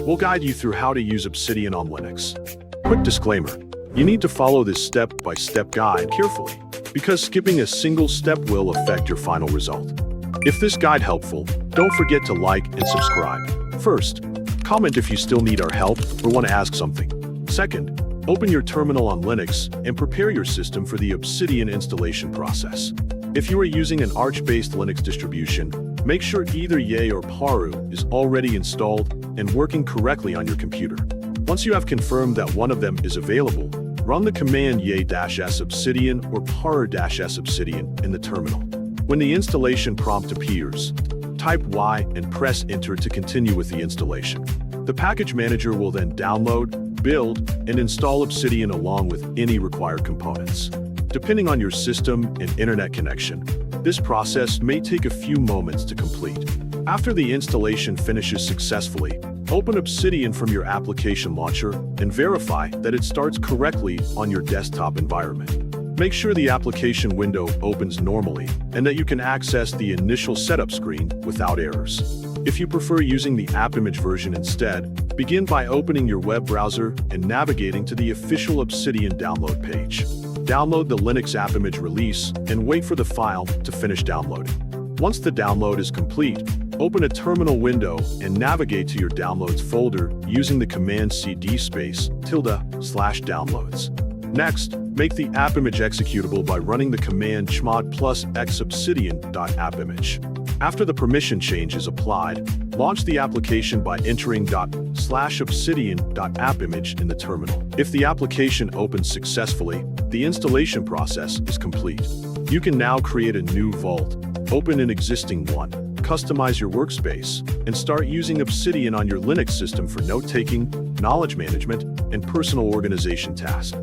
we'll guide you through how to use Obsidian on Linux. Quick disclaimer, you need to follow this step-by-step guide carefully, because skipping a single step will affect your final result. If this guide helpful, don't forget to like and subscribe. First, comment if you still need our help or want to ask something. Second, open your terminal on Linux and prepare your system for the Obsidian installation process. If you are using an Arch-based Linux distribution, make sure either 𝗟𝗚 or 𝗟𝗚 is already installed and working correctly on your computer. Once you have confirmed that one of them is available, run the command 𝗟-s obsidian or 𝗟𝗚-s obsidian in the terminal. When the installation prompt appears, type Y and press Enter to continue with the installation. The package manager will then download, build, and install Obsidian along with any required components. Depending on your system and internet connection, this process may take a few moments to complete. After the installation finishes successfully, open Obsidian from your application launcher and verify that it starts correctly on your desktop environment. Make sure the application window opens normally and that you can access the initial setup screen without errors. If you prefer using the app image version instead, begin by opening your web browser and navigating to the official Obsidian download page. Download the Linux app image release and wait for the file to finish downloading. Once the download is complete, open a terminal window and navigate to your downloads folder using the command cd /downloads. Next, make the app image executable by running the command chmod +x obsidian.appimage. After the permission change is applied, launch the application by entering /obsidian.appimage in the terminal. If the application opens successfully, the installation process is complete. You can now create a new vault, open an existing one, customize your workspace, and start using Obsidian on your Linux system for note-taking, knowledge management, and personal organization tasks.